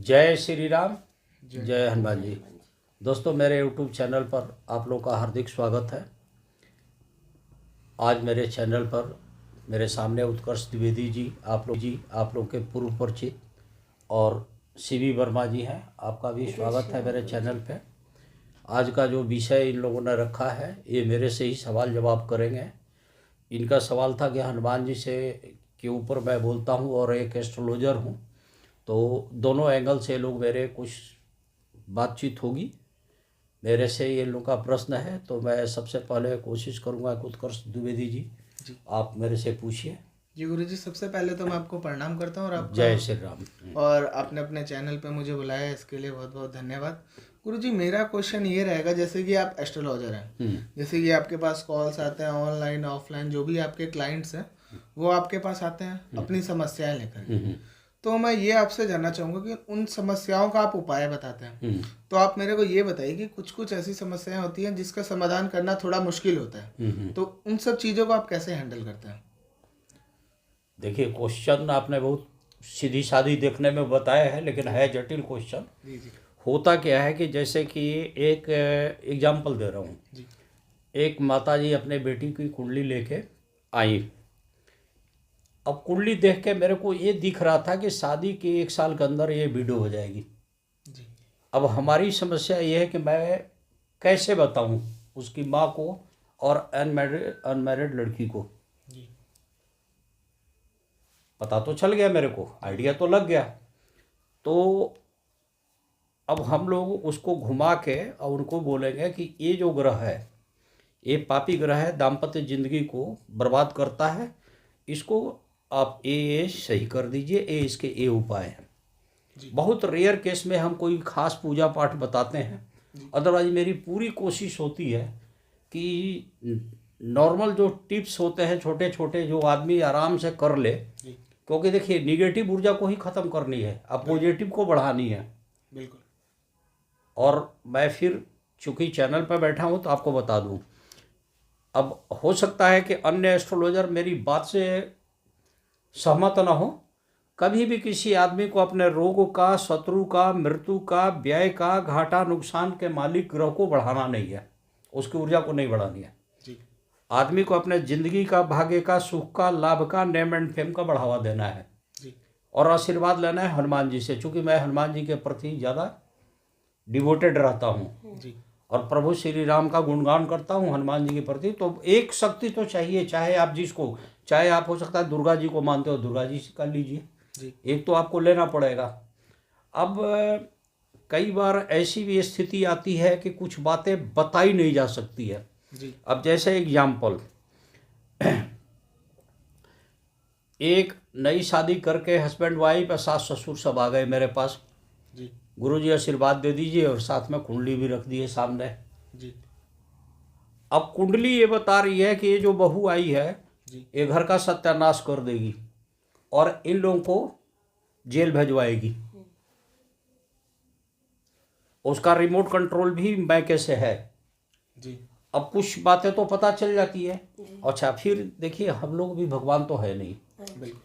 जय श्री राम, जय हनुमान जी। दोस्तों, मेरे YouTube चैनल पर आप लोग का हार्दिक स्वागत है। आज मेरे चैनल पर मेरे सामने उत्कर्ष द्विवेदी जी आप लोग के पूर्व परिचित और सीवी वर्मा जी हैं। आपका भी स्वागत है मेरे चैनल पे। आज का जो विषय इन लोगों ने रखा है, ये मेरे से ही सवाल जवाब करेंगे। इनका सवाल था कि हनुमान जी से के ऊपर मैं बोलता हूँ और एक एस्ट्रोलॉजर हूँ, तो दोनों एंगल से लोग मेरे कुछ बातचीत होगी। मेरे से ये लोग का प्रश्न है, तो मैं सबसे पहले कोशिश करूँगा कि उत्कर्ष द्विवेदी जी आप मेरे से पूछिए। जी गुरुजी, सबसे पहले तो मैं आपको प्रणाम करता हूँ और आपका जय श्री राम। और आपने अपने चैनल पे मुझे बुलाया, इसके लिए बहुत बहुत धन्यवाद। गुरुजी, मेरा क्वेश्चन ये रहेगा, जैसे कि आप एस्ट्रोलॉजर हैं, जैसे कि आपके पास कॉल्स आते हैं ऑनलाइन ऑफलाइन, जो भी आपके क्लाइंट्स हैं वो आपके पास आते हैं अपनी समस्याएं लेकर। तो मैं ये आपसे जानना चाहूँगा कि उन समस्याओं का आप उपाय बताते हैं, तो आप मेरे को ये बताइए कि कुछ कुछ ऐसी समस्याएं होती हैं जिसका समाधान करना थोड़ा मुश्किल होता है, तो उन सब चीज़ों को आप कैसे हैंडल करते हैं? देखिए, क्वेश्चन आपने बहुत सीधी सादी देखने में बताया है, लेकिन है जटिल क्वेश्चन। जी जी होता क्या है कि जैसे कि एक एग्जाम्पल दे रहा हूँ। जी एक माता जी अपने बेटी की कुंडली लेके आई। अब कुंडली देख के मेरे को ये दिख रहा था कि शादी के 1 साल के अंदर ये विडो हो जाएगी। जी अब हमारी समस्या ये है कि मैं कैसे बताऊं उसकी माँ को और अनमैरिड लड़की को। जी पता तो चल गया, मेरे को आइडिया तो लग गया। तो अब हम लोग उसको घुमा के और उनको बोलेंगे कि ये जो ग्रह है, ये पापी ग्रह है, दाम्पत्य जिंदगी को बर्बाद करता है, इसको आप ये सही कर दीजिए, ये इसके ये उपाय हैं। बहुत रेयर केस में हम कोई खास पूजा पाठ बताते हैं, अदरवाइज मेरी पूरी कोशिश होती है कि नॉर्मल जो टिप्स होते हैं छोटे छोटे, जो आदमी आराम से कर ले। क्योंकि देखिए, निगेटिव ऊर्जा को ही ख़त्म करनी है, अब पॉजिटिव को बढ़ानी है। बिल्कुल। और मैं फिर चूँकि चैनल पर बैठा हूँ तो आपको बता दूँ। अब हो सकता है कि अन्य एस्ट्रोलॉजर मेरी बात से सहमत न हो। कभी भी किसी आदमी को अपने रोग का, शत्रु का, मृत्यु का, व्यय का, घाटा नुकसान के मालिक ग्रह को बढ़ाना नहीं है, उसकी ऊर्जा को नहीं बढ़ानी है। जी आदमी को अपने जिंदगी का, भाग्य का, सुख का, लाभ का, नेम एंड फेम का बढ़ावा देना है जी और आशीर्वाद लेना है हनुमान जी से। चूँकि मैं हनुमान जी के प्रति ज़्यादा डिवोटेड रहता हूँ जी और प्रभु श्री राम का गुणगान करता हूँ हनुमान जी के प्रति। तो एक शक्ति तो चाहिए, चाहे आप जिसको, चाहे आप हो सकता है दुर्गा जी को मानते हो, दुर्गा जी से कर लीजिए, एक तो आपको लेना पड़ेगा। अब कई बार ऐसी भी स्थिति आती है कि कुछ बातें बताई नहीं जा सकती है। जी अब जैसे एग्जाम्पल, एक नई शादी करके हस्बैंड वाइफ और सास ससुर सब आ गए मेरे पास। जी गुरुजी आशीर्वाद दे दीजिए और साथ में कुंडली भी रख दिए सामने। जी अब कुंडली ये बता रही है कि ये जो बहू आई है जी ये घर का सत्यानाश कर देगी और इन लोगों को जेल भेजवाएगी। उसका रिमोट कंट्रोल भी मैके से है। जी अब कुछ बातें तो पता चल जाती है। अच्छा, फिर देखिए, हम लोग भी भगवान तो है नहीं, बिल्कुल।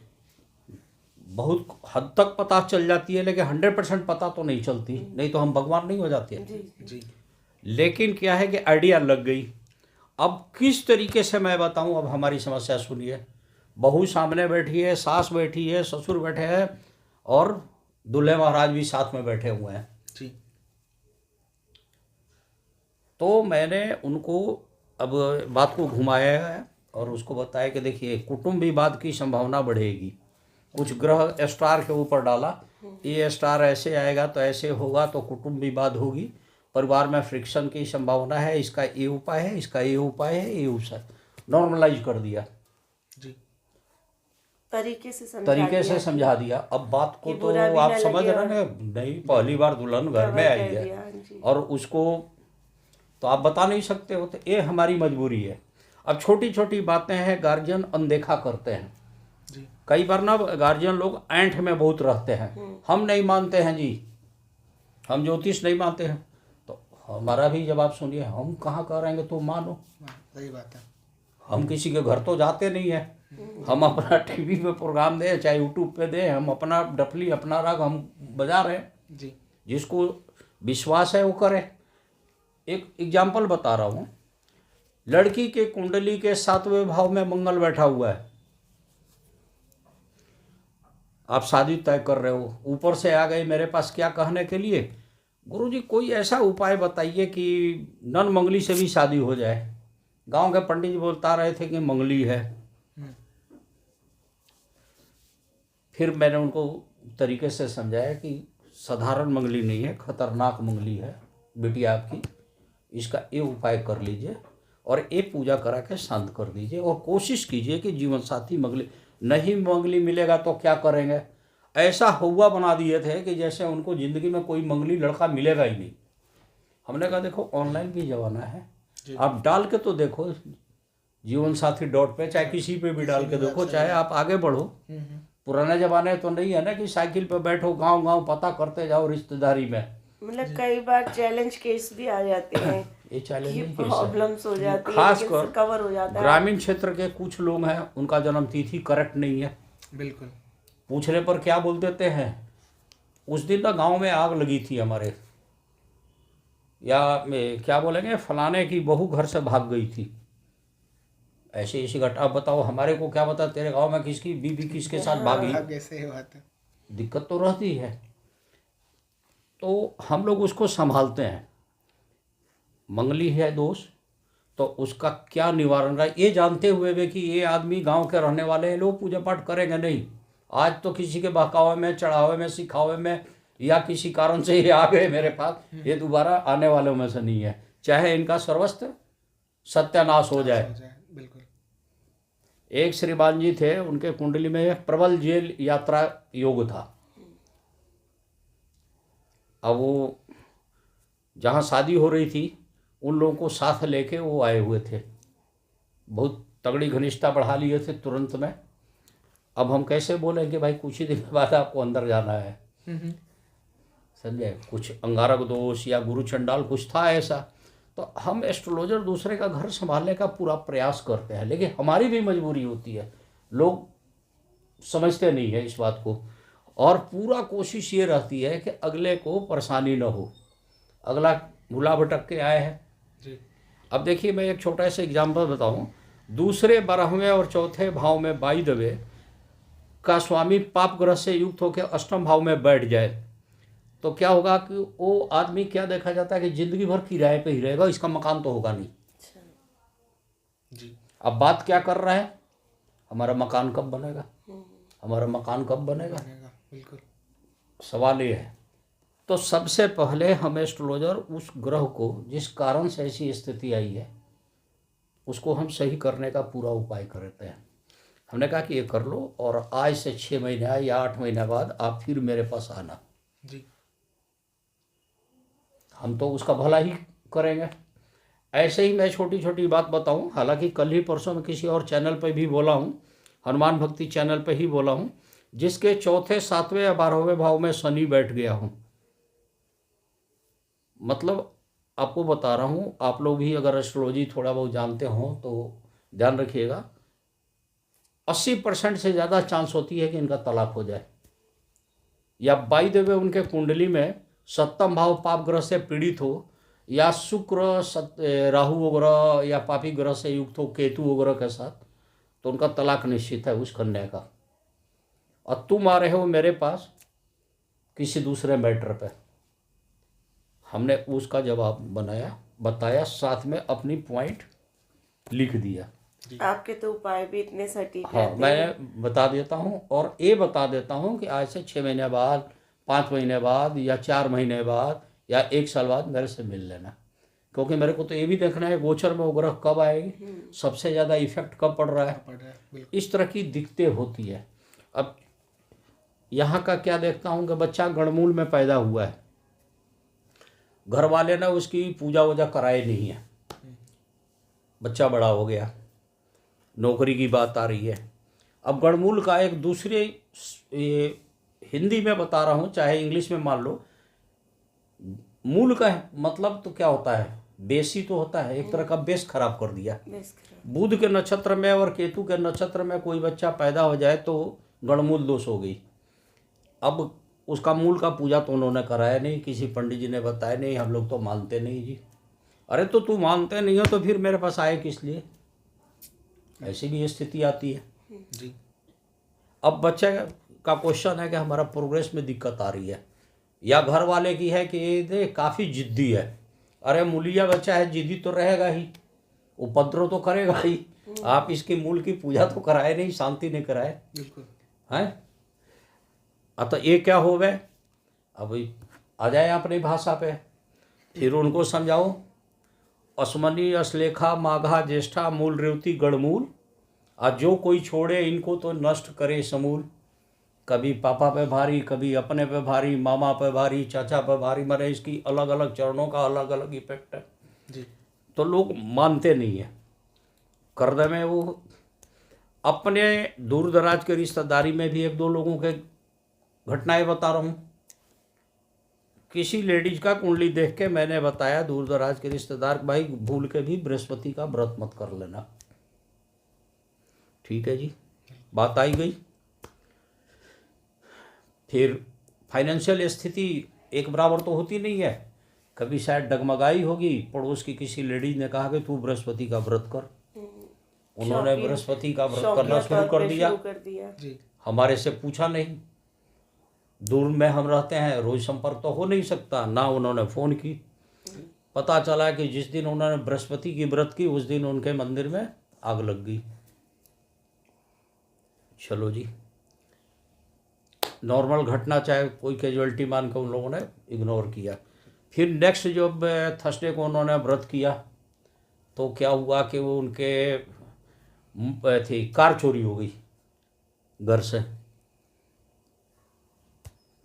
बहुत हद तक पता चल जाती है, लेकिन 100% पता तो नहीं चलती, नहीं तो हम भगवान नहीं हो जाते। जी लेकिन क्या है कि आइडिया लग गई। अब किस तरीके से मैं बताऊं, अब हमारी समस्या सुनिए। बहू सामने बैठी है, सास बैठी है, ससुर बैठे हैं और दूल्हे महाराज भी साथ में बैठे हुए हैं। जी तो मैंने उनको अब बात को घुमाया है और उसको बताया कि देखिए, कुटुंब विवाद की संभावना बढ़ेगी। कुछ ग्रह स्टार के ऊपर डाला, ये स्टार ऐसे आएगा तो ऐसे होगा, तो कुटुंब विवाद होगी, परिवार में फ्रिक्शन की संभावना है, इसका ये उपाय है, इसका ये उपाय है, ये उपाय नॉर्मलाइज कर दिया, जी तरीके से समझा दिया। अब बात को तो आप समझ रहे हैं, नहीं, पहली बार दुल्हन घर में आई है और उसको तो आप बता नहीं सकते हो, तो ये हमारी मजबूरी है। अब छोटी छोटी बातें हैं, गार्जियन अनदेखा करते हैं। जी कई बार ना गार्जियन लोग ऐंठ में बहुत रहते हैं, हम नहीं मानते हैं जी, हम ज्योतिष नहीं मानते हैं। तो हमारा भी जवाब सुनिए, हम कहाँ कह रहे हैं तुम मानो। सही बात है। हम किसी के घर तो जाते नहीं हैं, हम अपना टीवी पे प्रोग्राम दें चाहे यूट्यूब पे दें, हम अपना डफली अपना राग हम बजा रहे हैं। जी जिसको विश्वास है वो करे। एक एग्जाम्पल बता रहा हूँ, लड़की के कुंडली के 7वें भाव में मंगल बैठा हुआ है, आप शादी तय कर रहे हो, ऊपर से आ गए मेरे पास क्या कहने के लिए, गुरुजी कोई ऐसा उपाय बताइए कि नन मंगली से भी शादी हो जाए। गांव के पंडित जी बोलता रहे थे कि मंगली है। फिर मैंने उनको तरीके से समझाया कि साधारण मंगली नहीं है, खतरनाक मंगली है बिटिया आपकी, इसका ये उपाय कर लीजिए और ये पूजा करा के शांत कर दीजिए और कोशिश कीजिए कि जीवन साथी मंगली, नहीं मंगली मिलेगा तो क्या करेंगे। ऐसा हुआ बना दिए थे कि जैसे उनको ज़िंदगी में कोई मंगली लड़का मिलेगा ही नहीं। हमने कहा देखो ऑनलाइन भी ज़माना है, आप डाल के तो देखो जीवन साथी डॉट पे, चाहे किसी पे भी डाल के देखो, चाहे आप आगे बढ़ो। पुराने ज़माने तो नहीं है ना कि साइकिल पे बैठो गांव गांव पता करते जाओ रिश्तेदारी में। मतलब कई बार चैलेंज केस भी आ जाते हैं ये चैलेंजिंग केस है, प्रॉब्लम्स हो जाती है, खासकर कवर हो जाता है। ग्रामीण क्षेत्र के कुछ लोग हैं उनका जन्म तिथि करेक्ट नहीं है, बिल्कुल। पूछने पर क्या बोल देते हैं। उस दिन ना गांव में आग लगी थी हमारे, या क्या बोलेंगे, फलाने की बहू घर से भाग गई थी, ऐसी ऐसी घटना। बताओ हमारे को क्या पता तेरे गांव में किसकी बीबी किसके साथ भागी, कैसे बात है, दिक्कत तो रहती है। तो हम लोग उसको संभालते हैं, मंगली है दोष तो उसका क्या निवारण है, ये जानते हुए भी कि ये आदमी गांव के रहने वाले हैं, लोग पूजा पाठ करेंगे नहीं। आज तो किसी के बहकावे में, चढ़ावे में, सिखावे में या किसी कारण से ये आ गए मेरे पास, ये दोबारा आने वालों में से नहीं है, चाहे इनका सर्वस्व सत्यानाश हो जाए। बिल्कुल। एक श्रीमान जी थे, उनके कुंडली में प्रबल जेल यात्रा योग था। अब वो जहाँ शादी हो रही थी उन लोगों को साथ लेके वो आए हुए थे, बहुत तगड़ी घनिष्ठता बढ़ा लिए थे तुरंत में। अब हम कैसे बोलें कि भाई कुछ ही दिन के बाद आपको अंदर जाना है, समझे, कुछ अंगारक दोष या गुरु चंडाल कुछ था ऐसा। तो हम एस्ट्रोलॉजर दूसरे का घर संभालने का पूरा प्रयास करते हैं, लेकिन हमारी भी मजबूरी होती है, लोग समझते नहीं है इस बात को, और पूरा कोशिश ये रहती है कि अगले को परेशानी न हो, अगला भुला भटक के आए हैं जी। अब देखिए मैं एक छोटा सा एग्जाम्पल बताऊं, दूसरे 12वें और 4थे भाव में बाई दबे का स्वामी पाप ग्रह से युक्त होकर 8वें भाव में बैठ जाए तो क्या होगा कि वो आदमी, क्या देखा जाता है कि जिंदगी भर किराए पे ही रहेगा, इसका मकान तो होगा नहीं जी। अब बात क्या कर रहा है, हमारा मकान कब बनेगा, हमारा मकान कब बनेगा, बिल्कुल सवाल ये है। तो सबसे पहले हम एस्ट्रोलॉजर उस ग्रह को जिस कारण से ऐसी स्थिति आई है उसको हम सही करने का पूरा उपाय करते हैं। हमने कहा कि ये कर लो और आज से 6 महीने या 8 महीने बाद आप फिर मेरे पास आना जी, हम तो उसका भला ही करेंगे। ऐसे ही मैं छोटी छोटी बात बताऊं, हालांकि कल ही परसों में किसी और चैनल पर भी बोला हूं, हनुमान भक्ति चैनल पर ही बोला हूं, जिसके 4थे 7वें या 12वें भाव में शनि बैठ गया हूं। मतलब आपको बता रहा हूं, आप लोग भी अगर एस्ट्रोलॉजी थोड़ा बहुत जानते हो तो ध्यान रखिएगा, 80% से ज़्यादा चांस होती है कि इनका तलाक हो जाए, या बाई द वे उनके कुंडली में 7वां भाव पाप ग्रह से पीड़ित हो, या शुक्र राहु वगैरह या पापी ग्रह से युक्त हो केतु वगैरह के साथ, तो उनका तलाक निश्चित है उस कन्या का। और तुम आ रहे हो मेरे पास किसी दूसरे मैटर पे, हमने उसका जवाब बताया, साथ में अपनी पॉइंट लिख दिया। आपके तो उपाय भी इतने सटीक हाँ, रहते हैं। मैं बता देता हूँ और ये बता देता हूँ कि आज से 6 महीने बाद, 5 महीने बाद या 4 महीने बाद या 1 साल बाद मेरे से मिल लेना, क्योंकि मेरे को तो ये भी देखना है गोचर में वो ग्रह कब आएगी, सबसे ज़्यादा इफेक्ट कब पड़ रहा है, इस तरह की दिक्कतें होती है। अब यहाँ का क्या देखता हूँ कि बच्चा गणमूल में पैदा हुआ है, घर वाले ने उसकी पूजा वूजा कराए नहीं है, बच्चा बड़ा हो गया, नौकरी की बात आ रही है। अब गणमूल का एक दूसरे, हिंदी में बता रहा हूँ चाहे इंग्लिश में मान लो, मूल का मतलब तो क्या होता है, बेसी तो होता है, एक तरह का बेस खराब कर दिया। बुध के नक्षत्र में और केतु के नक्षत्र में कोई बच्चा पैदा हो जाए तो गणमूल दोष हो गई। अब उसका मूल का पूजा तो उन्होंने कराया नहीं, किसी पंडित जी ने बताया नहीं, हम लोग तो मानते नहीं जी। अरे तो तू मानते नहीं हो तो फिर मेरे पास आए किस लिए? ऐसी भी स्थिति आती है जी। अब बच्चे का क्वेश्चन है कि हमारा प्रोग्रेस में दिक्कत आ रही है, या घर वाले की है कि ये काफ़ी जिद्दी है। अरे मूलिया बच्चा है, जिद्दी तो रहेगा ही, उपद्रव तो करेगा ही। आप इसकी मूल की पूजा तो कराए नहीं, शांति नहीं कराए बिल्कुल। हैं। तो ये क्या हो गए? अब आ जाए अपनी भाषा पे, फिर उनको समझाओ। अश्वनी अश्लेखा माघा ज्येष्ठा मूल रेवती गढ़मूल, आज जो कोई छोड़े इनको तो नष्ट करे समूल। कभी पापा पे भारी, कभी अपने पे भारी, मामा पे भारी, चाचा पे भारी, मरे इसकी अलग अलग चरणों का अलग अलग इफेक्ट है जी। तो लोग मानते नहीं है। करदे में वो अपने दूर दराज के रिश्तेदारी में भी एक दो लोगों के घटनाएं बता रहा हूँ। किसी लेडीज का कुंडली देख के मैंने बताया दूर दराज के रिश्तेदार, भाई भूल के भी बृहस्पति का व्रत मत कर लेना। ठीक है जी, बात आई गई। फिर फाइनेंशियल स्थिति एक बराबर तो होती नहीं है, कभी शायद डगमगाई होगी। पड़ोस की किसी लेडीज ने कहा कि तू बृहस्पति का व्रत कर, उन्होंने बृहस्पति का व्रत करना शुरू कर दिया। जी। हमारे से पूछा नहीं, दूर में हम रहते हैं, रोज संपर्क तो हो नहीं सकता, ना उन्होंने फ़ोन की। पता चला कि जिस दिन उन्होंने बृहस्पति की व्रत की उस दिन उनके मंदिर में आग लग गई। चलो जी, नॉर्मल घटना, चाहे कोई कैजुअलिटी मान के उन लोगों ने इग्नोर किया। फिर नेक्स्ट जब थर्सडे को उन्होंने व्रत किया तो क्या हुआ कि वो उनके थी कार चोरी हो गई घर से।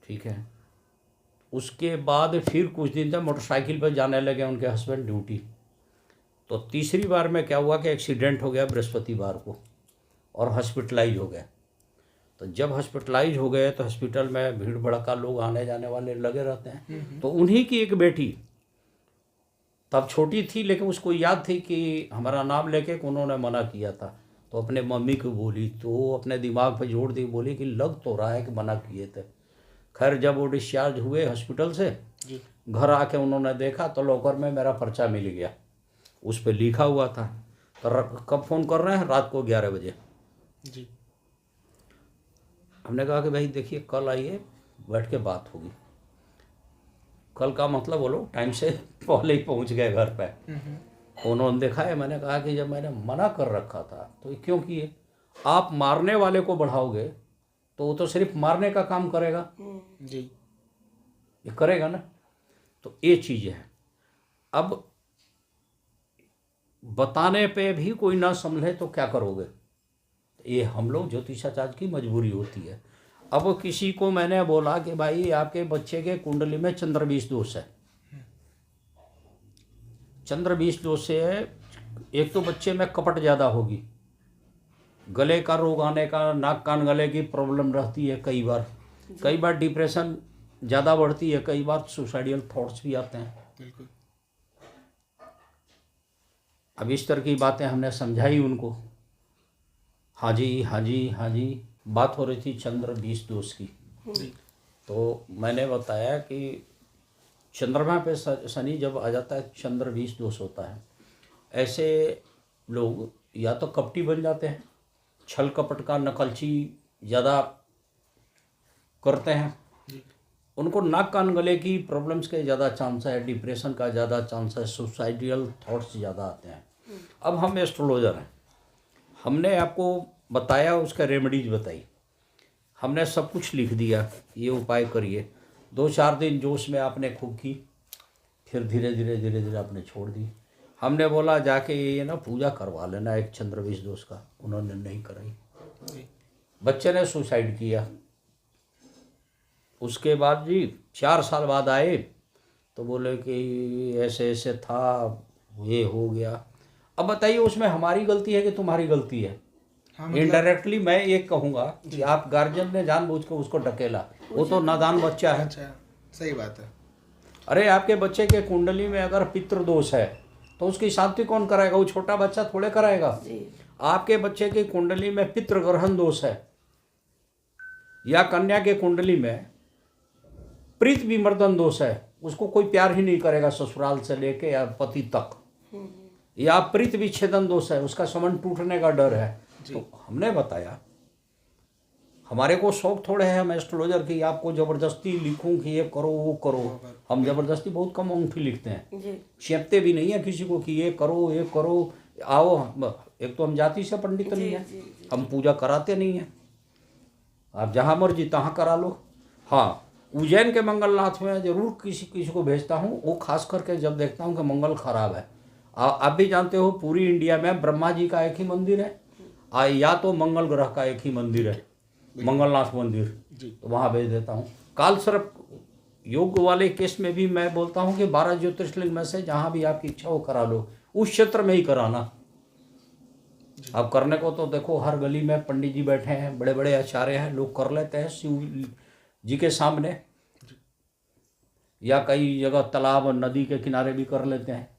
ठीक है, उसके बाद फिर कुछ दिन तक मोटरसाइकिल पर जाने लगे उनके हस्बैंड ड्यूटी। तो तीसरी बार में क्या हुआ कि एक्सीडेंट हो गया बृहस्पतिवार को और हॉस्पिटलाइज हो गए। तो जब हॉस्पिटलाइज हो गए तो हॉस्पिटल में भीड़ भड़का, लोग आने जाने वाले लगे रहते हैं। तो उन्हीं की एक बेटी तब छोटी थी, लेकिन उसको याद थी कि हमारा नाम लेके उन्होंने मना किया था। तो अपने मम्मी को बोली, तो वो अपने दिमाग पे जोड़ दी, बोली कि लग तो रहा है कि मना किए थे। खैर जब वो डिस्चार्ज हुए हॉस्पिटल से, घर आके उन्होंने देखा तो लॉकर में मेरा पर्चा मिल गया, उस पर लिखा हुआ था। तो कब फ़ोन कर रहे हैं? रात को 11 बजे। जी। हमने कहा कि भाई देखिए कल आइए, बैठ के बात होगी। कल का मतलब वो लोग टाइम से पहले ही पहुंच गए घर पे। उन्होंने देखा है, मैंने कहा कि जब मैंने मना कर रखा था तो ये क्यों किए? आप मारने वाले को बढ़ाओगे तो वो तो सिर्फ मारने का काम करेगा जी। ये करेगा ना। तो ये चीज़ है। अब बताने पे भी कोई ना समझे तो क्या करोगे? ये हम लोग ज्योतिषाचार्य की मजबूरी होती है। अब किसी को मैंने बोला कि भाई आपके बच्चे के कुंडली में चंद्र 20 दोष है। चंद्र 20 दोष से एक तो बच्चे में कपट ज़्यादा होगी, गले का रोग आने का, नाक कान गले की प्रॉब्लम रहती है, कई बार डिप्रेशन ज़्यादा बढ़ती है, कई बार सुसाइडियल थॉट्स भी आते हैं। बिल्कुल। अब इस तरह की बातें हमने समझाई उनको। हाँ जी हाँ जी हाँ जी, बात हो रही थी चंद्र 20 दोष की। तो मैंने बताया कि चंद्रमा पे शनि जब आ जाता है चंद्र 20 दोष होता है। ऐसे लोग या तो कपटी बन जाते हैं, छल कपट का नकलची ज़्यादा करते हैं, उनको नाक कान गले की प्रॉब्लम्स के ज़्यादा चांस है, डिप्रेशन का ज़्यादा चांस है, सुसाइडियल थॉट्स ज़्यादा आते हैं। अब हम एस्ट्रोलॉजर हैं, हमने आपको बताया, उसका रेमेडीज बताई, हमने सब कुछ लिख दिया, ये उपाय करिए। 2-4 दिन जोश में आपने खूब की, फिर धीरे धीरे आपने छोड़ दी। हमने बोला जाके ये ना पूजा करवा लेना एक चंद्र 20 दोष का, उन्होंने नहीं कराई। बच्चे ने सुसाइड किया। उसके बाद जी 4 साल बाद आए तो बोले कि ऐसे ऐसे था, ये हो गया। अब बताइए उसमें हमारी गलती है कि तुम्हारी गलती है? हाँ, इनडायरेक्टली मैं एक कहूँगा कि आप गार्जियन ने जानबूझ के उसको ढकेला, वो तो नादान बच्चा है। अच्छा, सही बात है। अरे आपके बच्चे के कुंडली में अगर पितृ दोष है तो उसकी शांति कौन कराएगा? वो छोटा बच्चा थोड़े कराएगा। आपके बच्चे की कुंडली में पितृ ग्रहण दोष है, या कन्या के कुंडली में प्रीत विमर्दन दोष है, उसको कोई प्यार ही नहीं करेगा ससुराल से लेके या पति तक। या प्रीत विच्छेदन दोष है, उसका संबंध टूटने का डर है। तो हमने बताया, हमारे को शौक थोड़े है हम एस्ट्रोलॉजर की आपको ज़बरदस्ती लिखूं कि ये करो वो करो। हम ज़बरदस्ती बहुत कम अंगूठी लिखते हैं, चेपते भी नहीं है किसी को कि ये करो आओ। एक तो हम जाति से पंडित नहीं है, हम पूजा कराते नहीं हैं, आप जहाँ मर्जी तहाँ करा लो। हाँ, उज्जैन के मंगलनाथ में जरूर किसी को भेजता हूँ, वो खास करके जब देखता हूँ कि मंगल खराब है। आप भी जानते हो पूरी इंडिया में ब्रह्मा जी का एक ही मंदिर है, या तो मंगल ग्रह का एक ही मंदिर है, मंगलनाथ मंदिर, तो वहाँ भेज देता हूँ। काल सर्प योग वाले केस में भी मैं बोलता हूँ कि 12 ज्योतिर्लिंग में से जहाँ भी आपकी इच्छा हो करा लो, उस क्षेत्र में ही कराना। अब करने को तो देखो हर गली में पंडित जी बैठे हैं, बड़े बड़े आचार्य हैं, लोग कर लेते हैं शिव जी के सामने, या कई जगह तालाब और नदी के किनारे भी कर लेते हैं।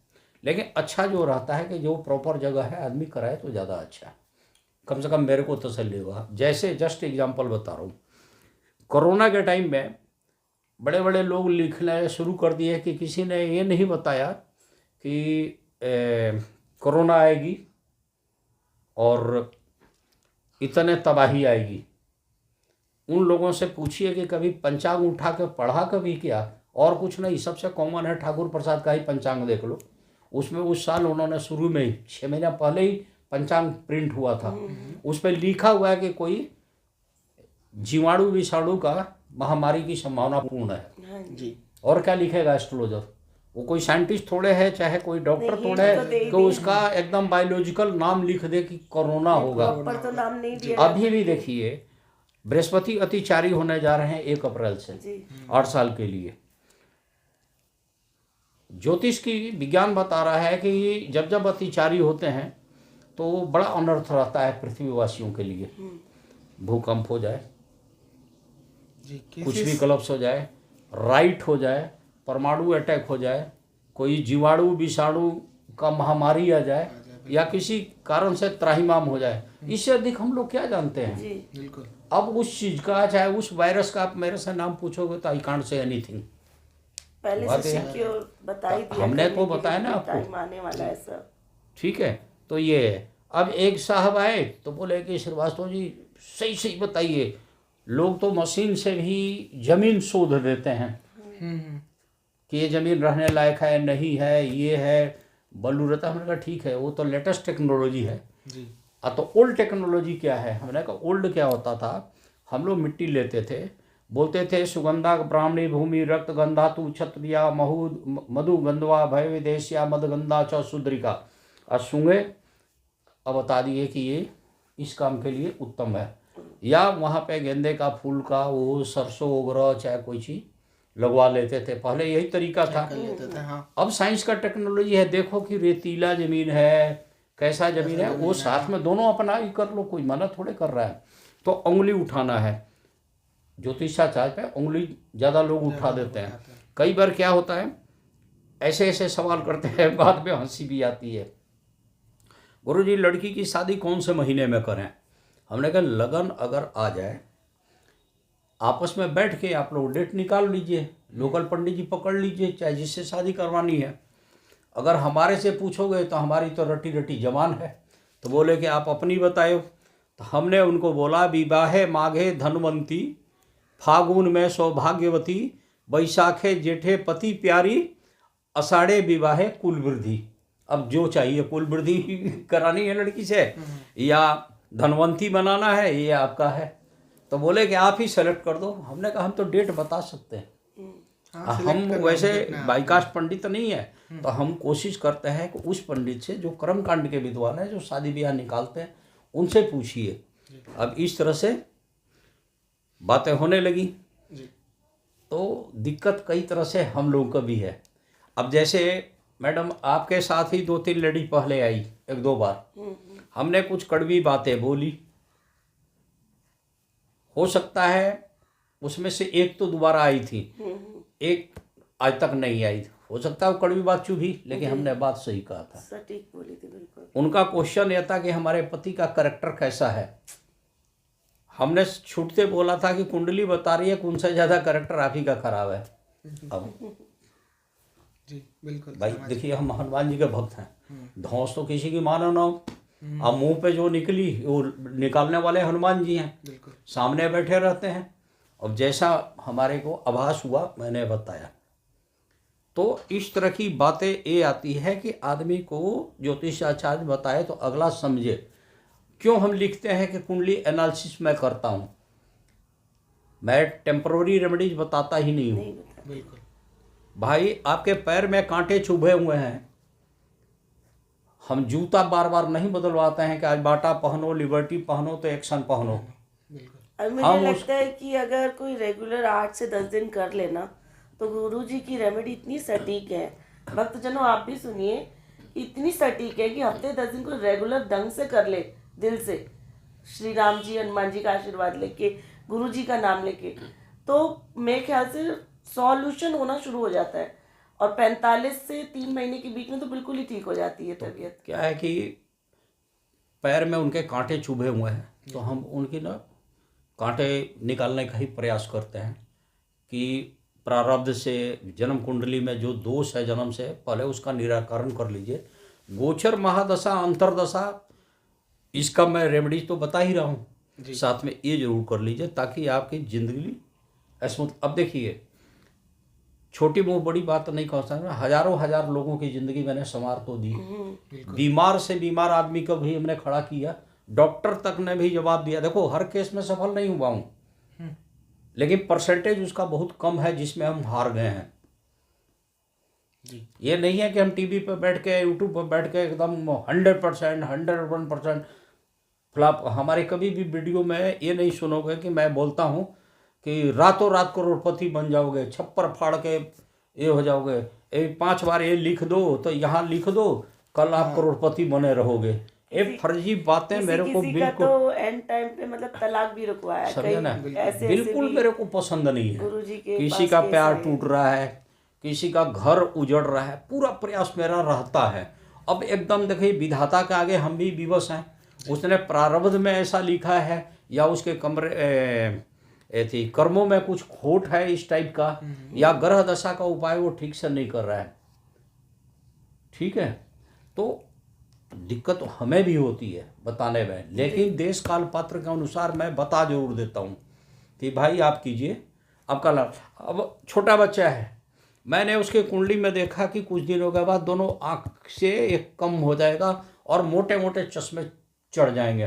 लेकिन अच्छा जो रहता है कि जो प्रॉपर जगह है आदमी कराए तो ज़्यादा अच्छा है, कम से कम मेरे को तसल्ली होगा। जैसे जस्ट एग्जांपल बता रहा हूँ, कोरोना के टाइम में बड़े बड़े लोग लिखना शुरू कर दिए कि किसी ने ये नहीं बताया कि कोरोना आएगी और इतने तबाही आएगी। उन लोगों से पूछिए कि कभी पंचांग उठा के पढ़ा कभी क्या, और कुछ नहीं, सबसे कॉमन है ठाकुर प्रसाद का ही पंचांग देख लो। उसमें उस साल उन्होंने शुरू में ही 6 महीना पहले ही पंचांग प्रिंट हुआ था, उस पर लिखा हुआ है कि कोई जीवाणु विषाणु का महामारी की संभावना पूर्ण है जी। और क्या लिखेगा एस्ट्रोलॉजर? वो कोई साइंटिस्ट थोड़े है, चाहे कोई डॉक्टर थोड़े है कि उसका एकदम बायोलॉजिकल नाम लिख दे कि कोरोना होगा। तो नाम नहीं दिया। अभी भी देखिए बृहस्पति अतिचारी होने जा रहे हैं 1 अप्रैल से 8 साल के लिए। ज्योतिष की विज्ञान बता रहा है कि जब जब अतिचारी होते हैं तो बड़ा अनर्थ रहता है पृथ्वीवासियों के लिए। भूकंप हो जाए, कुछ भी कलप्स हो जाए, राइट हो जाए, परमाणु अटैक हो जाए, कोई जीवाणु विषाणु का महामारी आ जाए, या किसी कारण से त्राहिमाम हो जाए, इससे अधिक हम लोग क्या जानते हैं? बिल्कुल। अब उस चीज का, चाहे उस वायरस का आप मेरे से नाम पूछोगे तो आई कांट से एनीथिंग। पहले से बता ही दिया, हमने तो बताया ना आपको, आने वाला है सब। ठीक है, तो ये है। अब एक साहब आए तो बोले कि श्रीवास्तव जी सही सही बताइए, लोग तो मशीन से भी जमीन शोध देते हैं कि ये जमीन रहने लायक है नहीं है, ये है बल्लू रहता। हमने कहा ठीक है, वो तो लेटेस्ट टेक्नोलॉजी है जी। तो ओल्ड टेक्नोलॉजी क्या है? हमने कहा ओल्ड क्या होता था, हम लोग मिट्टी लेते थे, बोलते थे सुगंधा ब्राह्मणी भूमि रक्त गंधा तू क्षत्रिया मधु गंधवा भय विदेशिया मदगंधा च शूद्रिका। और सूंघे, अब बता दिए कि ये इस काम के लिए उत्तम है। या वहाँ पे गेंदे का फूल का वो सरसों वगैरह चाहे कोई चीज़ लगवा लेते थे, पहले यही तरीका था। हाँ। अब साइंस का टेक्नोलॉजी है, देखो कि रेतीला ज़मीन है, कैसा ज़मीन है, वो साथ में दोनों अपना ही कर लो, कोई मना थोड़े कर रहा है। तो उंगली उठाना है, ज्योतिषाचार्य पे उंगली ज़्यादा लोग उठा देते हैं। कई बार क्या होता है, ऐसे ऐसे सवाल करते हैं, बाद में हंसी भी आती है। गुरुजी लड़की की शादी कौन से महीने में करें? हमने कहा लगन अगर आ जाए, आपस में बैठ के आप लोग डेट निकाल लीजिए, लोकल पंडित जी पकड़ लीजिए, चाहे जिससे शादी करवानी है। अगर हमारे से पूछोगे तो हमारी तो रटी रटी जवान है, तो बोले कि आप अपनी बताओ। तो हमने उनको बोला विवाहे माघे धनवंती, फागुन में सौभाग्यवती, बैसाखे जेठे पति प्यारी, अषाढ़े विवाहे कुल वृद्धि। अब जो चाहिए, कुल वृद्धि करानी है लड़की से या धनवंती बनाना है, ये आपका है। तो बोले कि आप ही सेलेक्ट कर दो। हमने कहा हम तो डेट बता सकते हैं, हम वैसे बाईकास्ट पंडित नहीं है, तो हम कोशिश करते हैं कि उस पंडित से जो कर्मकांड के विद्वान है, जो शादी ब्याह निकालते हैं, उनसे पूछिए। अब इस तरह से बातें होने लगी तो दिक्कत कई तरह से हम लोगों का भी है। अब जैसे मैडम आपके साथ ही 2-3 लेडी पहले आई 1-2 बार, हमने कुछ कड़वी बातें बोली, हो सकता है उसमें से एक तो दोबारा आई थी, एक आज तक नहीं आई। हो सकता है वो कड़वी बात चुभी, लेकिन हमने बात सही कहा था, सटीक बोली थी बिल्कुल। उनका क्वेश्चन यह था कि हमारे पति का कैरेक्टर कैसा है। हमने छूटते बोला था कि कुंडली बता रही है कि उनसे ज़्यादा कैरेक्टर आप ही का खराब है। अब जी बिल्कुल भाई समझ देखिए, हम हनुमान जी के भक्त हैं, धौंस तो किसी की मानो ना हो, अब मुंह पे जो निकली वो निकालने वाले हनुमान जी हैं, बिल्कुल सामने बैठे रहते हैं। अब जैसा हमारे को आभास हुआ मैंने बताया। तो इस तरह की बातें ये आती है कि आदमी को ज्योतिष आचार्य बताए तो अगला समझे। क्यों हम लिखते हैं कि कुंडली एनालिसिस मैं करता हूँ, मैं टेम्पररी रेमेडीज बताता ही नहीं हूँ। नहीं बता। बिल्कुल भाई आपके पैर में कांटे चुभे हुए हैं, हम जूता बार बार नहीं बदलवाते हैं कि आज बाटा पहनो, लिबर्टी पहनो तो एक्शन पहनो। बिल्कुल और मुझे हम लगता है कि अगर कोई रेगुलर 8 से 10 दिन कर लेना तो गुरुजी की रेमेडी इतनी सटीक है, भक्तजनों आप भी सुनिए, इतनी सटीक है कि हफ्ते 10 दिन को रेगुलर ढंग से कर ले, दिल से श्री राम जी हनुमान जी का आशीर्वाद लेके, गुरुजी का नाम लेके, तो मेरे ख्याल से सॉल्यूशन होना शुरू हो जाता है। और 45 से 3 महीने के बीच में तो बिल्कुल ही ठीक हो जाती है तबीयत। क्या है कि पैर में उनके कांटे चुभे हुए हैं, तो हम उनकी ना कांटे निकालने का ही प्रयास करते हैं कि प्रारब्ध से, जन्म कुंडली में जो दोष है जन्म से, पहले उसका निराकरण कर लीजिए। गोचर महादशा अंतरदशा इसका मैं रेमेडी तो बता ही रहा हूँ, साथ में ये जरूर कर लीजिए ताकि आपकी जिंदगी स्मूथ। अब देखिए, छोटी मुँह बड़ी बात नहीं कह सकता, हजारों हजार लोगों की जिंदगी मैंने संवार तो दी। बीमार से बीमार आदमी को भी हमने खड़ा किया, डॉक्टर तक ने भी जवाब दिया। देखो हर केस में सफल नहीं हुआ हूँ, लेकिन परसेंटेज उसका बहुत कम है जिसमें हम हार गए हैं। ये नहीं है कि हम टीवी पर बैठ के, यूट्यूब पर बैठ के एकदम 100% 101% फ्लॉप। हमारे कभी भी वीडियो में ये नहीं सुनोगे कि मैं बोलता हूँ कि रातों रात करोड़पति बन जाओगे, छप्पर फाड़ के ये हो जाओगे, 5 बार ये लिख दो तो यहाँ लिख दो, कल आप करोड़पति बने रहोगे। ये फर्जी बातें मेरे को किसी का बिल्कुल, तो एंड टाइम पे मतलब तलाक भी रुकवाया, समझे ना, ऐसे बिल्कुल मेरे को पसंद नहीं है। गुरुजी के किसी पास का केस प्यार आए। टूट रहा है, किसी का घर उजड़ रहा है, पूरा प्रयास मेरा रहता है। अब एकदम देखिए, विधाता के आगे हम भी विवश हैं। उसने प्रारब्ध में ऐसा लिखा है या उसके कर्मों में कुछ खोट है इस टाइप का, या ग्रह दशा का उपाय वो ठीक से नहीं कर रहा है। ठीक है, तो दिक्कत तो हमें भी होती है बताने में, लेकिन देश काल पात्र के अनुसार मैं बता जरूर देता हूँ कि भाई आप कीजिए, आपका लाभ। अब छोटा बच्चा है, मैंने उसके कुंडली में देखा कि कुछ दिनों के बाद दोनों आँख से एक कम हो जाएगा और मोटे मोटे चश्मे चढ़ जाएंगे।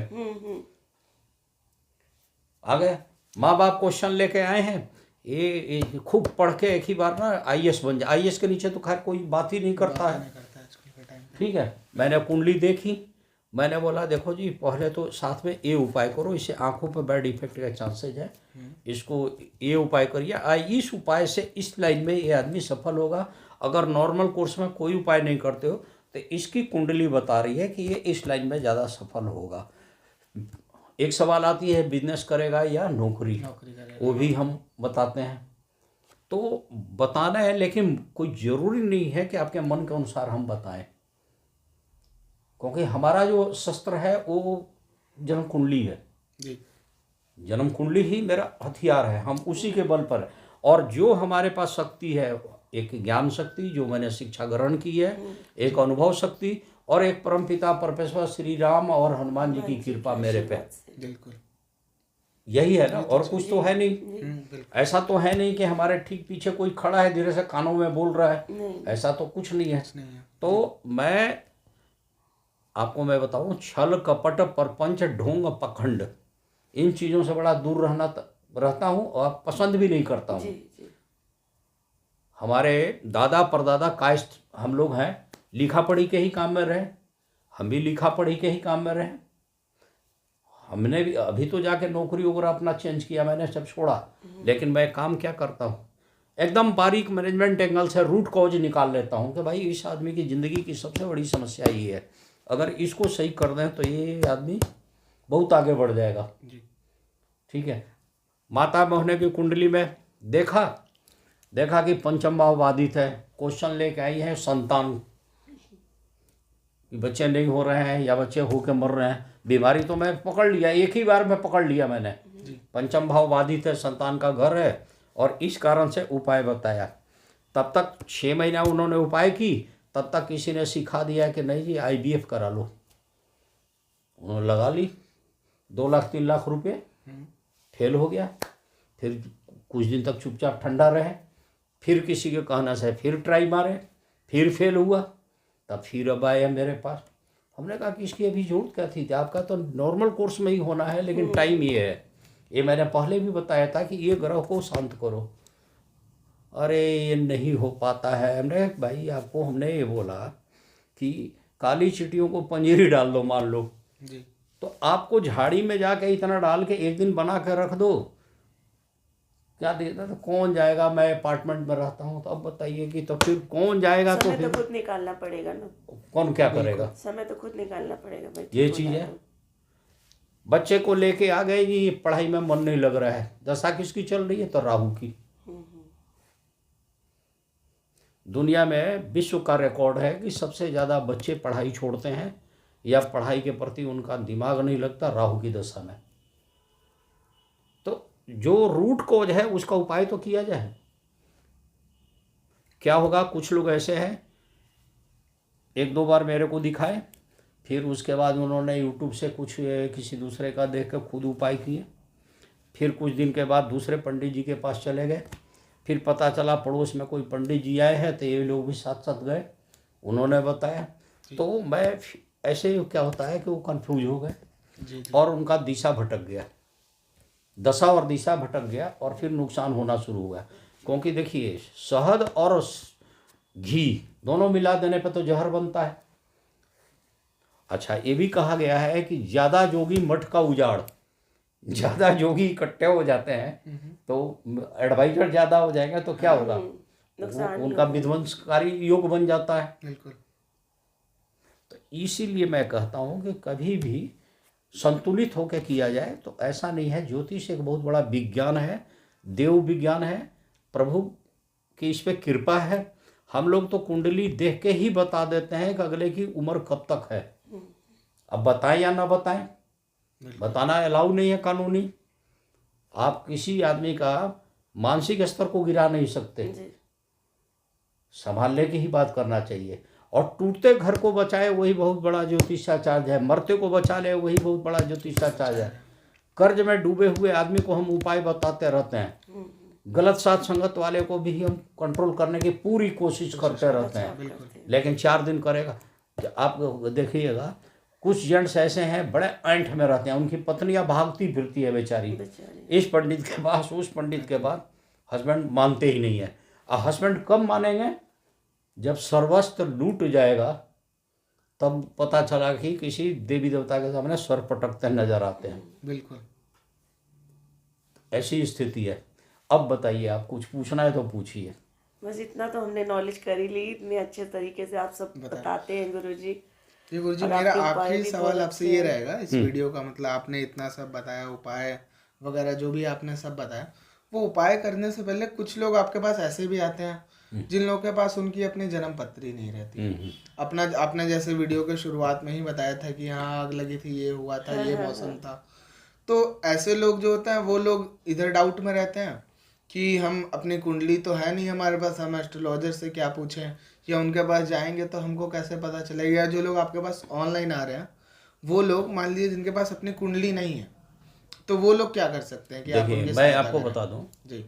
आ गए, माँ बाप क्वेश्चन लेके आए हैं, ये खूब पढ़ के एक ही बार ना आईएएस बन जाए। आईएएस के नीचे तो खैर कोई बात ही नहीं करता है। ठीक है, मैंने कुंडली देखी, मैंने बोला देखो जी, पहले तो साथ में ये उपाय करो, इससे आंखों पर बैड इफेक्ट का चांसेज है, इसको ये उपाय करिए। इस उपाय से इस लाइन में ये आदमी सफल होगा। अगर नॉर्मल कोर्स में कोई उपाय नहीं करते हो तो इसकी कुंडली बता रही है कि ये इस लाइन में ज़्यादा सफल होगा। एक सवाल आती है, बिजनेस करेगा या नौकरी, वो भी हम बताते हैं। तो बताना है, लेकिन कोई ज़रूरी नहीं है कि आपके मन के अनुसार हम बताएं, क्योंकि हमारा जो शस्त्र है वो जन्म कुंडली है। जन्म कुंडली ही मेरा हथियार है, हम उसी के बल पर। और जो हमारे पास शक्ति है, एक ज्ञान शक्ति जो मैंने शिक्षा ग्रहण की है, एक अनुभव शक्ति, और एक परमपिता परमेश्वर श्री राम और हनुमान जी की कृपा मेरे पे, बिल्कुल यही है ना, और कुछ तो है नहीं। ऐसा तो है नहीं कि हमारे ठीक पीछे कोई खड़ा है धीरे से कानों में बोल रहा है, ऐसा तो कुछ नहीं है। तो मैं आपको मैं बताऊं, छल कपट परपंच ढोंग पखंड, इन चीज़ों से बड़ा दूर रहता हूं और पसंद भी नहीं करता हूं। हमारे दादा परदादा कायस्थ हम लोग हैं, लिखा पढ़ी के ही काम में रहे, हम भी लिखा पढ़ी के ही काम में रहे। हमने भी अभी तो जाके नौकरी वगैरह अपना चेंज किया, मैंने सब छोड़ा, लेकिन मैं काम क्या करता हूँ, एकदम बारीक मैनेजमेंट एंगल से रूट कॉज निकाल लेता हूँ कि भाई इस आदमी की ज़िंदगी की सबसे बड़ी समस्या ये है, अगर इसको सही कर दें तो ये आदमी बहुत आगे बढ़ जाएगा। ठीक है, माता मोहने की कुंडली में देखा कि पंचम भाव बाधित है। क्वेश्चन लेके आई है संतान, बच्चे नहीं हो रहे हैं या बच्चे होके मर रहे हैं। बीमारी तो मैं पकड़ लिया, एक ही बार में पकड़ लिया मैंने, पंचम भाव बाधित है, संतान का घर है, और इस कारण से उपाय बताया। तब तक 6 महीना उन्होंने उपाय की, तब तक किसी ने सिखा दिया कि नहीं जी IVF करा लो। उन्होंने लगा ली 2 लाख 3 लाख रुपये, फेल हो गया। फिर कुछ दिन तक चुपचाप ठंडा रहे, फिर किसी के कहने से फिर ट्राई मारे, फिर फेल हुआ, तब फिर अब आए मेरे पास। हमने कहा कि इसकी अभी जरूरत क्या थी, आपका तो नॉर्मल कोर्स में ही होना है, लेकिन टाइम ये है। ये मैंने पहले भी बताया था कि ये ग्रह को शांत करो। अरे ये नहीं हो पाता है। हमने भाई आपको हमने ये बोला कि काली चींटियों को पंजीरी डाल दो मान लो, जी तो आपको झाड़ी में जाके इतना डाल के एक दिन बना के रख दो, क्या देता तो कौन जाएगा। मैं अपार्टमेंट में रहता हूँ, तो अब बताइए कि तो फिर कौन जाएगा। तो समय फिर तो खुद निकालना पड़ेगा ना, कौन क्या करेगा, समय तो खुद निकालना पड़ेगा भाई। ये चीज़ है। बच्चे को लेके आ गए जी पढ़ाई में मन नहीं लग रहा है, दशा किसकी चल रही है, तो राहु की। दुनिया में विश्व का रिकॉर्ड है कि सबसे ज़्यादा बच्चे पढ़ाई छोड़ते हैं या पढ़ाई के प्रति उनका दिमाग नहीं लगता राहु की दशा में। तो जो रूट कॉज है उसका उपाय तो किया जाए। क्या होगा, कुछ लोग ऐसे हैं 1-2 बार मेरे को दिखाए, फिर उसके बाद उन्होंने यूट्यूब से कुछ किसी दूसरे का देख कर खुद उपाय किए, फिर कुछ दिन के बाद दूसरे पंडित जी के पास चले गए, फिर पता चला पड़ोस में कोई पंडित जी आए हैं तो ये लोग भी साथ साथ गए, उन्होंने बताया। तो मैं ऐसे क्या होता है कि वो कंफ्यूज हो गए और उनका दिशा भटक गया, दशा और दिशा भटक गया और फिर नुकसान होना शुरू हुआ। क्योंकि देखिए शहद और घी दोनों मिला देने पर तो जहर बनता है। अच्छा, ये भी कहा गया है कि ज़्यादा जोगी मठ का उजाड़, ज़्यादा जोगी इकट्ठे हो जाते हैं तो एडवाइजर ज़्यादा हो जाएगा तो क्या होगा, उनका विध्वंसकारी योग बन जाता है। बिल्कुल। तो इसीलिए मैं कहता हूँ कि कभी भी संतुलित होकर किया जाए। तो ऐसा नहीं है, ज्योतिष एक बहुत बड़ा विज्ञान है, देव विज्ञान है, प्रभु की इस पर कृपा है। हम लोग तो कुंडली देख के ही बता देते हैं कि अगले की उम्र कब तक है। अब बताएं या ना बताएं, बताना अलाउ नहीं है कानूनी। आप किसी आदमी का मानसिक स्तर को गिरा नहीं सकते, संभालने की ही बात करना चाहिए। और टूटते घर को बचाए वही बहुत बड़ा ज्योतिषाचार्य है, मरते को बचा ले वही बहुत बड़ा ज्योतिषाचार्य है। कर्ज में डूबे हुए आदमी को हम उपाय बताते रहते हैं, गलत साथ संगत वाले को भी हम कंट्रोल करने की पूरी कोशिश करते रहते हैं, लेकिन 4 दिन करेगा। आप देखिएगा कुछ जेंट्स ऐसे हैं बड़े ऐंठ में रहते हैं, उनकी पत्नियां भागती फिरती है बेचारी, इस पंडित के पास उस पंडित के पास, हस्बैंड मानते ही नहीं है। और हस्बैंड कब मानेंगे, जब सर्वस्व लूट जाएगा तब पता चला कि किसी देवी देवता के सामने स्वर पटकते नजर आते हैं। बिल्कुल ऐसी स्थिति है। अब बताइए, आप कुछ पूछना है तो पूछिए। बस इतना तो हमने नॉलेज कर ही ली, इतने अच्छे तरीके से आप सब बताते हैं गुरुजी। जी गुरुजी, मेरा आखिरी सवाल आपसे ये रहेगा इस वीडियो का, मतलब आपने इतना सब बताया, उपाय वगैरह जो भी आपने सब बताया, वो उपाय करने से पहले कुछ लोग आपके पास ऐसे भी आते हैं जिन लोगों के पास उनकी अपनी जन्म पत्री नहीं रहती। अपना आपने जैसे वीडियो के शुरुआत में ही बताया था कि हाँ आग लगी थी, ये हुआ था, ये मौसम था। तो ऐसे लोग जो होते हैं वो लोग इधर डाउट में रहते हैं कि हम अपनी कुंडली तो है नहीं हमारे पास, हम एस्ट्रोलॉजर से क्या पूछें, या उनके पास जाएंगे तो हमको कैसे पता चलेगा। या जो लोग आपके पास ऑनलाइन आ रहे हैं वो लोग मान लीजिए जिनके पास अपनी कुंडली नहीं है, तो वो लोग क्या कर सकते हैं? कि देखिए मैं आपको बता दूं जी,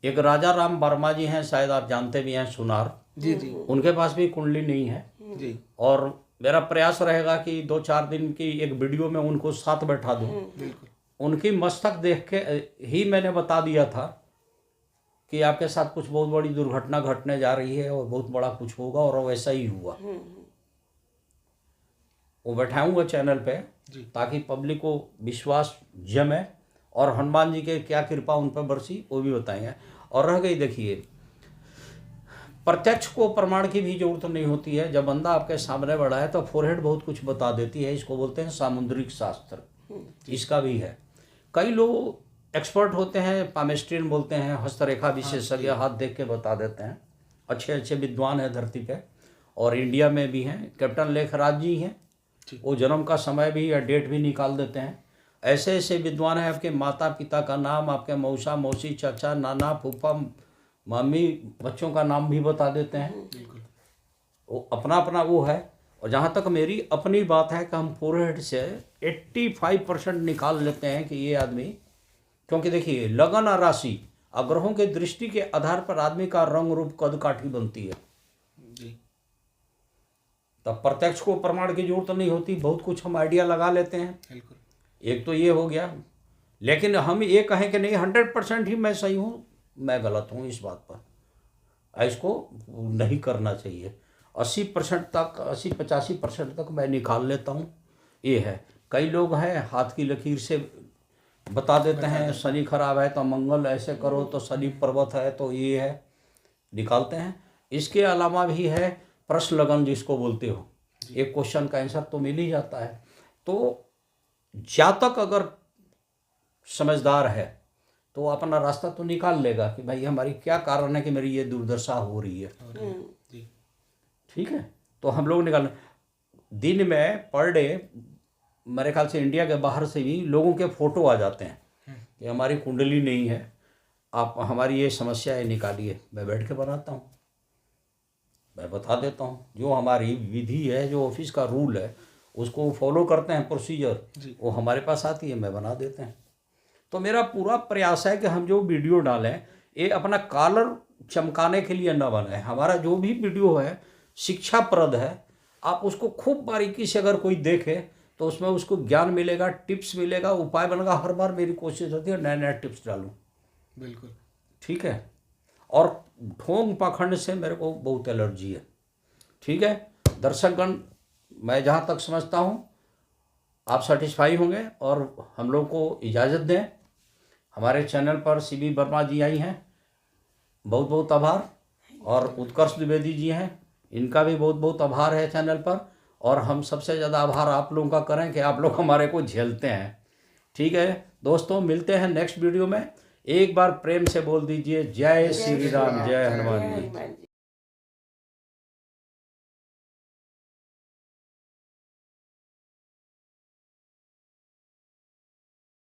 एक राजा राम वर्मा जी हैं, शायद आप जानते भी हैं, सुनार जी जी उनके पास भी कुंडली नहीं है जी। और मेरा प्रयास रहेगा कि 2-4 दिन की एक वीडियो में उनको साथ बैठा दूं। बिल्कुल। उनकी मस्तक देख के ही मैंने बता दिया था कि आपके साथ कुछ बहुत बड़ी दुर्घटना घटने जा रही है और बहुत बड़ा कुछ होगा, और वैसा ही हुआ। वो बैठाऊंगा चैनल पे ताकि पब्लिक को विश्वास जमे, और हनुमान जी के क्या कृपा उन पर बरसी वो भी बताएंगे। और रह गई, देखिए प्रत्यक्ष को प्रमाण की भी जरूरत नहीं होती है। जब बंदा आपके सामने बड़ा है तो फोरहेड बहुत कुछ बता देती है, इसको बोलते हैं सामुद्रिक शास्त्र, इसका भी है। कई लोग एक्सपर्ट होते हैं, पामेस्ट्रियन बोलते हैं, हस्तरेखा विशेषज्ञ, हाथ देख के बता देते हैं। अच्छे अच्छे विद्वान हैं धरती पे, और इंडिया में भी हैं। कैप्टन लेखराज जी हैं, वो जन्म का समय भी या डेट भी निकाल देते हैं। ऐसे ऐसे विद्वान हैं, आपके माता पिता का नाम, आपके मौसा मौसी चाचा नाना फूफा मम्मी बच्चों का नाम भी बता देते हैं। बिल्कुल। वो अपना अपना वो है। और जहाँ तक मेरी अपनी बात है कि हम फोरहेड से 85% निकाल लेते हैं कि ये आदमी, क्योंकि देखिए लगन और राशि ग्रहों के दृष्टि के आधार पर आदमी का रंग रूप कद काठी बनती है। जी। तब प्रत्यक्ष को प्रमाण की जरूरत नहीं होती, बहुत कुछ हम आइडिया लगा लेते हैं। बिल्कुल। एक तो ये हो गया, लेकिन हम ये कहें कि नहीं 100% ही मैं सही हूँ, मैं गलत हूँ इस बात पर, इसको नहीं करना चाहिए। 80% तक 80-85% तक मैं निकाल लेता हूँ। ये है। कई लोग हैं हाथ की लकीर से बता देते हैं, शनि खराब है तो मंगल ऐसे करो, तो शनि पर्वत है तो ये है, निकालते हैं। इसके अलावा भी है प्रश्न लगन जिसको बोलते हो, एक क्वेश्चन का आंसर तो मिल ही जाता है। तो जातक अगर समझदार है तो अपना रास्ता तो निकाल लेगा कि भाई हमारी क्या कारण है कि मेरी ये दुर्दशा हो रही है। जी। ठीक है। तो हम लोग निकाल दिन में पर डे मेरे ख्याल से इंडिया के बाहर से भी लोगों के फ़ोटो आ जाते हैं कि हमारी कुंडली नहीं है, आप हमारी ये समस्या है निकालिए। मैं बैठ के बनाता हूँ, मैं बता देता हूँ। जो हमारी विधि है, जो ऑफिस का रूल है, उसको फॉलो करते हैं प्रोसीजर, वो हमारे पास आती है, मैं बना देते हैं। तो मेरा पूरा प्रयास है कि हम जो वीडियो डालें ये अपना कॉलर चमकाने के लिए न बनाए। हमारा जो भी वीडियो है शिक्षाप्रद है, आप उसको खूब बारीकी से अगर कोई देखे तो उसमें उसको ज्ञान मिलेगा, टिप्स मिलेगा, उपाय बनेगा। हर बार मेरी कोशिश होती है नए नए टिप्स डालूं। बिल्कुल। ठीक है। और ढोंग पाखंड से मेरे को बहुत एलर्जी है। ठीक है। दर्शकगण, मैं जहाँ तक समझता हूँ आप सेटिस्फाई होंगे और हम लोग को इजाज़त दें। हमारे चैनल पर सीबी वर्मा जी आई हैं, बहुत बहुत आभार। और उत्कर्ष द्विवेदी जी हैं, इनका भी बहुत बहुत आभार है चैनल पर। और हम सबसे ज़्यादा आभार आप लोगों का करें कि आप लोग हमारे को झेलते हैं। ठीक है दोस्तों, मिलते हैं नेक्स्ट वीडियो में। एक बार प्रेम से बोल दीजिए जय श्री राम, जय हनुमान जी।